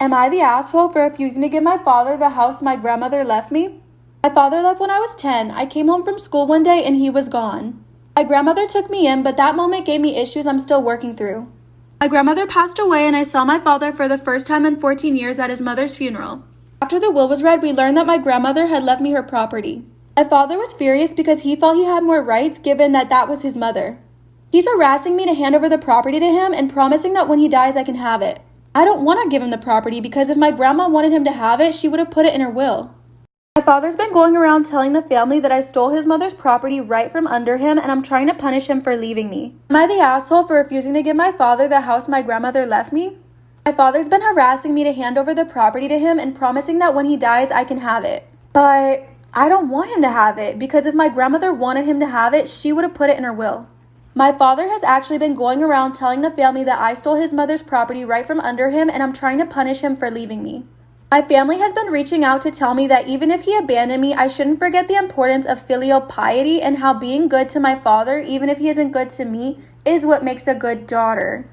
Am I the asshole for refusing to give my father the house my grandmother left me? My father left when I was 10. I came home from school one day and he was gone. My grandmother took me in, but that moment gave me issues I'm still working through. My grandmother passed away and I saw my father for the first time in 14 years at his mother's funeral. After the will was read, we learned that my grandmother had left me her property. My father was furious because he felt he had more rights given that that was his mother. He's harassing me to hand over the property to him and promising that when he dies I can have it. I don't want to give him the property because if my grandma wanted him to have it, she would have put it in her will. My father's been going around telling the family that I stole his mother's property right from under him and I'm trying to punish him for leaving me. Am I the asshole for refusing to give my father the house my grandmother left me? My father's been harassing me to hand over the property to him and promising that when he dies I can have it. But I don't want him to have it because if my grandmother wanted him to have it, she would have put it in her will. My father has actually been going around telling the family that I stole his mother's property right from under him and I'm trying to punish him for leaving me. My family has been reaching out to tell me that even if he abandoned me, I shouldn't forget the importance of filial piety and how being good to my father, even if he isn't good to me, is what makes a good daughter.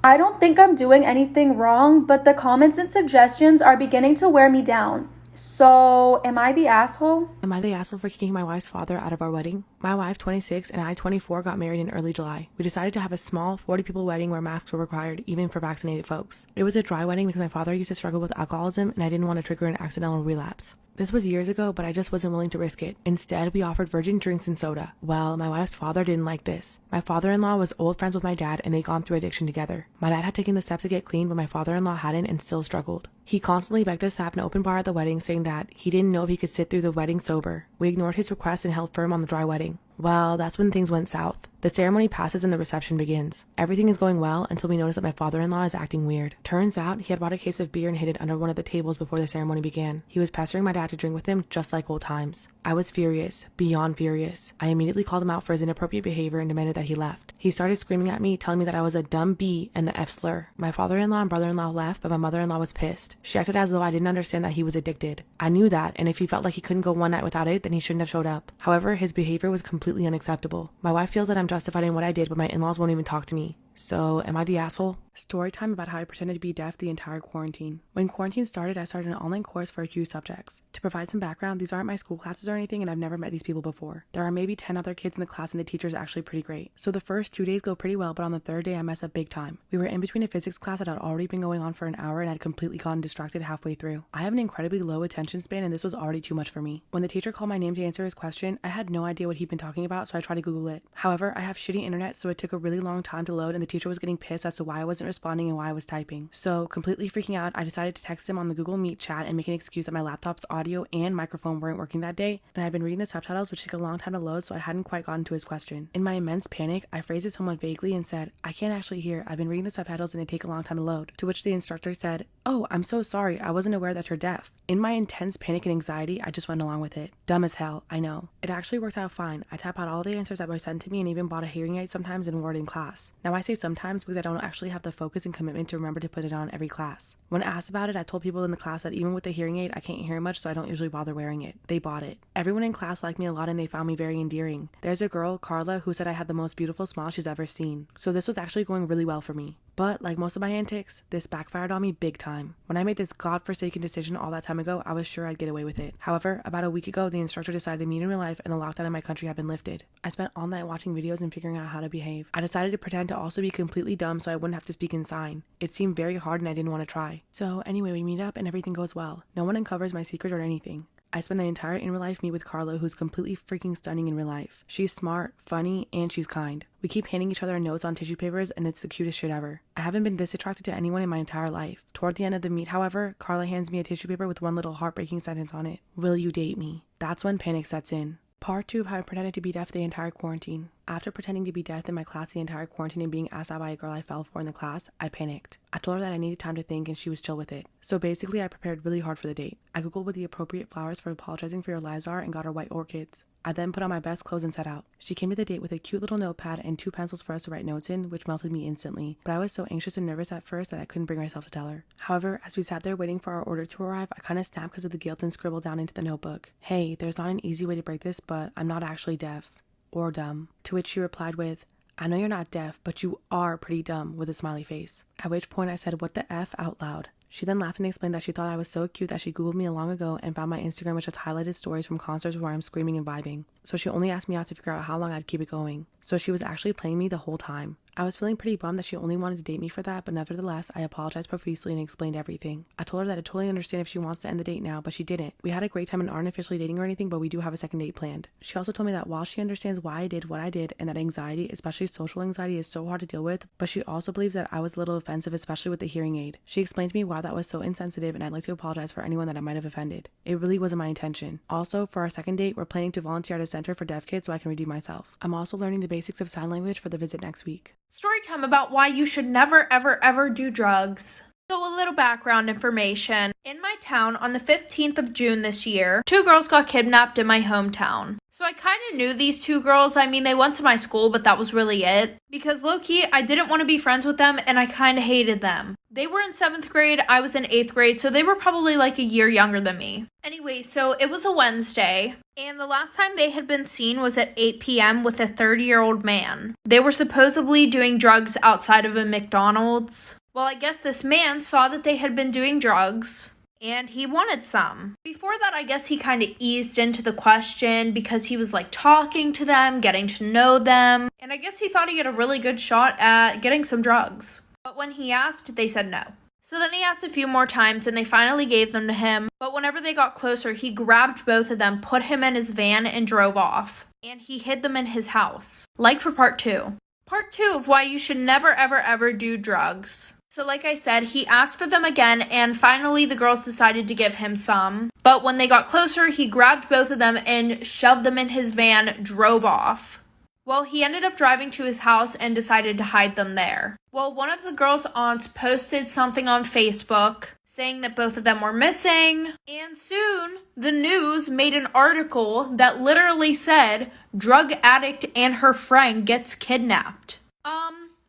I don't think I'm doing anything wrong, but the comments and suggestions are beginning to wear me down. So, am I the asshole? Am I the asshole for kicking my wife's father out of our wedding? My wife, 26, and I, 24, got married in early July. We decided to have a small 40-people wedding where masks were required, even for vaccinated folks. It was a dry wedding because my father used to struggle with alcoholism and I didn't want to trigger an accidental relapse. This was years ago, but I just wasn't willing to risk it. Instead, we offered virgin drinks and soda. Well, my wife's father didn't like this. My father-in-law was old friends with my dad and they'd gone through addiction together. My dad had taken the steps to get clean, but my father-in-law hadn't and still struggled. He constantly begged us to have an open bar at the wedding, saying that he didn't know if he could sit through the wedding sober. We ignored his request and held firm on the dry wedding. Well, that's when things went south. The ceremony passes and the reception begins. Everything is going well until we notice that my father-in-law is acting weird. Turns out he had bought a case of beer and hid it under one of the tables before the ceremony began. He was pestering my dad to drink with him just like old times. I was furious, beyond furious. I immediately called him out for his inappropriate behavior and demanded that he left. He started screaming at me, telling me that I was a dumb B and the F slur. My father-in-law and brother-in-law left, but my mother-in-law was pissed. She acted as though I didn't understand that he was addicted. I knew that, and if he felt like he couldn't go one night without it, then he shouldn't have showed up. However, his behavior was completely unacceptable. My wife feels that I'm justified in what I did, but my in-laws won't even talk to me. So, am I the asshole? Story time about how I pretended to be deaf the entire quarantine. When quarantine started, I started an online course for a few subjects. To provide some background, these aren't my school classes or anything, and I've never met these people before. There are maybe 10 other kids in the class, and the teacher is actually pretty great. So the first 2 days go pretty well, but on the third day I mess up big time. We were in between a physics class that had already been going on for an hour and I'd completely gotten distracted halfway through. I have an incredibly low attention span, and this was already too much for me. When the teacher called my name to answer his question, I had no idea what he'd been talking about, so I tried to Google it. However, I have shitty internet, so it took a really long time to load, and the teacher was getting pissed as to why I wasn't responding and why I was typing. So, completely freaking out, I decided to text him on the Google Meet chat and make an excuse that my laptop's audio and microphone weren't working that day, and I'd been reading the subtitles, which took a long time to load, so I hadn't quite gotten to his question. In my immense panic, I phrased it somewhat vaguely and said, "I can't actually hear. I've been reading the subtitles and they take a long time to load." To which the instructor said, "Oh, I'm so sorry. I wasn't aware that you're deaf." In my intense panic and anxiety, I just went along with it. Dumb as hell, I know. It actually worked out fine. I tap out all the answers that were sent to me and even bought a hearing aid sometimes and wore it in class. Now I say sometimes because I don't actually have the focus and commitment to remember to put it on every class. When asked about it, I told people in the class that even with the hearing aid, I can't hear much, so I don't usually bother wearing it. They bought it. Everyone in class liked me a lot and they found me very endearing. There's a girl, Carla, who said I had the most beautiful smile she's ever seen. So this was actually going really well for me. But, like most of my antics, this backfired on me big time. When I made this godforsaken decision all that time ago, I was sure I'd get away with it. However, about a week ago, the instructor decided to meet in real life and the lockdown in my country had been lifted. I spent all night watching videos and figuring out how to behave. I decided to pretend to also be completely dumb so I wouldn't have to speak in sign. It seemed very hard and I didn't want to try. So anyway, we meet up and everything goes well. No one uncovers my secret or anything. I spend the entire in real life meet with Carla, who's completely freaking stunning in real life. She's smart, funny, and she's kind. We keep handing each other notes on tissue papers and it's the cutest shit ever. I haven't been this attracted to anyone in my entire life. Toward the end of the meet, however, Carla hands me a tissue paper with one little heartbreaking sentence on it. "Will you date me?" That's when panic sets in. Part 2 of how I pretended to be deaf the entire quarantine. After pretending to be deaf in my class the entire quarantine and being asked out by a girl I fell for in the class, I panicked. I told her that I needed time to think and she was chill with it. So basically, I prepared really hard for the date. I googled what the appropriate flowers for apologizing for your lives are and got her white orchids. I then put on my best clothes and set out. She came to the date with a cute little notepad and 2 pencils for us to write notes in, which melted me instantly. But I was so anxious and nervous at first that I couldn't bring myself to tell her. However, as we sat there waiting for our order to arrive, I kind of snapped because of the guilt and scribbled down into the notebook, "Hey, there's not an easy way to break this, but I'm not actually deaf. Or dumb." To which she replied with, "I know you're not deaf, but you are pretty dumb," with a smiley face. At which point I said, "What the F?" out loud. She then laughed and explained that she thought I was so cute that she Googled me long ago and found my Instagram, which has highlighted stories from concerts where I'm screaming and vibing. So she only asked me out to figure out how long I'd keep it going. So she was actually playing me the whole time. I was feeling pretty bummed that she only wanted to date me for that, but nevertheless, I apologized profusely and explained everything. I told her that I totally understand if she wants to end the date now, but she didn't. We had a great time and aren't officially dating or anything, but we do have a second date planned. She also told me that while she understands why I did what I did and that anxiety, especially social anxiety, is so hard to deal with, but she also believes that I was a little offensive, especially with the hearing aid. She explained to me why that was so insensitive, and I'd like to apologize for anyone that I might have offended. It really wasn't my intention. Also, for our second date, we're planning to volunteer at a center for deaf kids so I can redeem myself. I'm also learning the basics of sign language for the visit next week. Story time about why you should never, ever, ever do drugs. So a little background information. In my town, on the 15th of June this year, 2 girls got kidnapped in my hometown. So I kind of knew these 2 girls. I mean, they went to my school, but that was really it. Because low-key, I didn't want to be friends with them, and I kind of hated them. They were in 7th grade, I was in 8th grade, so they were probably like a year younger than me. Anyway, so it was a Wednesday, and the last time they had been seen was at 8 p.m. with a 30-year-old man. They were supposedly doing drugs outside of a McDonald's. Well, I guess this man saw that they had been doing drugs, and he wanted some. Before that, I guess he kind of eased into the question because he was like talking to them, getting to know them, and I guess he thought he had a really good shot at getting some drugs. But when he asked, they said no. So then he asked a few more times and they finally gave them to him, but whenever they got closer, he grabbed both of them, put him in his van, and drove off. And he hid them in his house. Like for part 2. Part 2 of why you should never, ever, ever do drugs. So like I said, he asked for them again, and finally the girls decided to give him some. But when they got closer, he grabbed both of them and shoved them in his van, drove off. Well, he ended up driving to his house and decided to hide them there. Well, one of the girls' aunts posted something on Facebook saying that both of them were missing, and soon the news made an article that literally said, "Drug addict and her friend gets kidnapped."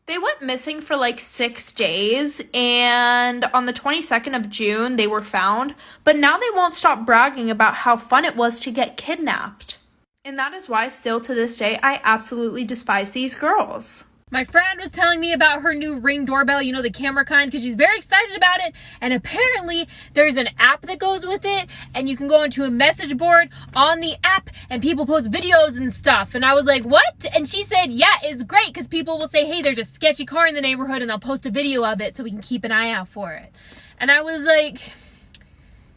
They went missing for like 6 days, and on the 22nd of June, they were found, but now they won't stop bragging about how fun it was to get kidnapped. And that is why, still to this day, I absolutely despise these girls. My friend was telling me about her new Ring doorbell, you know, the camera kind, because she's very excited about it. And apparently there's an app that goes with it, and you can go into a message board on the app and people post videos and stuff. And I was like, what? And she said, yeah, it's great because people will say, hey, there's a sketchy car in the neighborhood, and they'll post a video of it so we can keep an eye out for it. And I was like,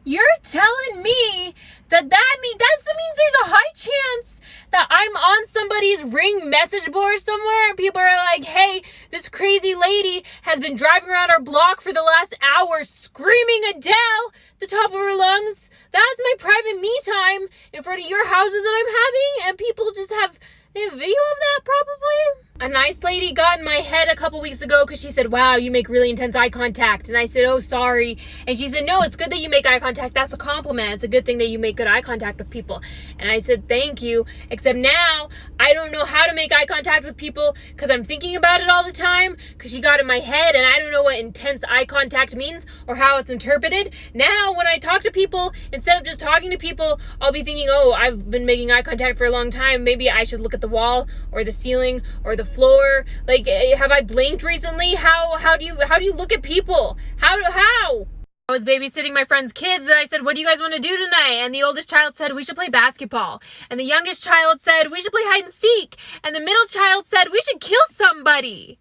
you're telling me that means there's a high chance that I'm on somebody's Ring message board somewhere and people are like, hey, this crazy lady has been driving around our block for the last hour screaming Adele at the top of her lungs. That's my private me time in front of your houses that I'm having, and people just have a video of that probably. A nice lady got in my head a couple weeks ago because she said, wow, you make really intense eye contact. And I said, oh, sorry. And she said, no, it's good that you make eye contact. That's a compliment. It's a good thing that you make good eye contact with people. And I said, thank you. Except now I don't know how to make eye contact with people because I'm thinking about it all the time because she got in my head and I don't know what intense eye contact means or how it's interpreted. Now, when I talk to people, instead of just talking to people, I'll be thinking, oh, I've been making eye contact for a long time. Maybe I should look at the wall or the ceiling or the floor. Like, have I blinked recently? How do you look at people? How? I was babysitting my friend's kids and I said, what do you guys want to do tonight? And the oldest child said, we should play basketball. And the youngest child said, we should play hide and seek. And the middle child said, we should kill somebody.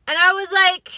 And I was like,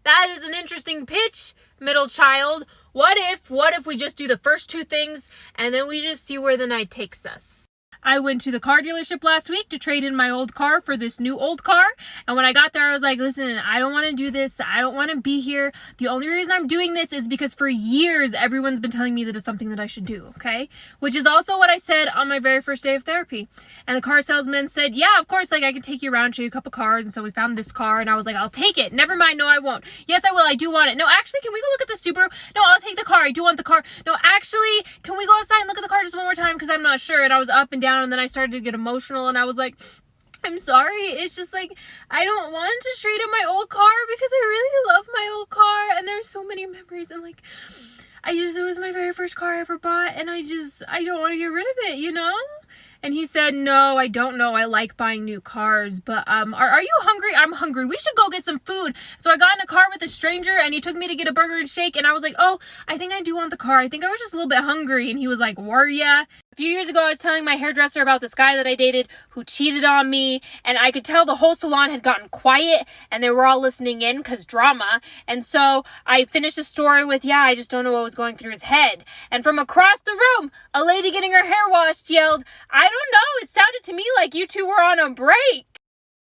that is an interesting pitch, middle child. What if we just do the first 2 things and then we just see where the night takes us? I went to the car dealership last week to trade in my old car for this new old car. And when I got there, I was like, listen, I don't want to do this. I don't want to be here. The only reason I'm doing this is because for years, everyone's been telling me that it's something that I should do, okay? Which is also what I said on my very first day of therapy. And the car salesman said, yeah, of course, like I can take you around, show you a couple cars. And so we found this car and I was like, I'll take it. Never mind. No, I won't. Yes, I will. I do want it. No, actually, can we go look at the Subaru? No, I'll take the car. I do want the car. No, actually, can we go outside and look at the car just one more time? Because I'm not sure. And I was up and down and then I started to get emotional and I was like, I'm sorry. It's just like, I don't want to trade in my old car because I really love my old car and there's so many memories and like, it was my very first car I ever bought and I don't want to get rid of it, you know? And he said, no, I don't know. I like buying new cars, but are you hungry? I'm hungry. We should go get some food. So I got in a car with a stranger and he took me to get a burger and shake. And I was like, oh, I think I do want the car. I think I was just a little bit hungry. And he was like, were ya? A few years ago, I was telling my hairdresser about this guy that I dated who cheated on me, and I could tell the whole salon had gotten quiet, and they were all listening in because drama. And so I finished the story with, yeah, I just don't know what was going through his head. And from across the room, a lady getting her hair washed yelled, I don't know, it sounded to me like you two were on a break.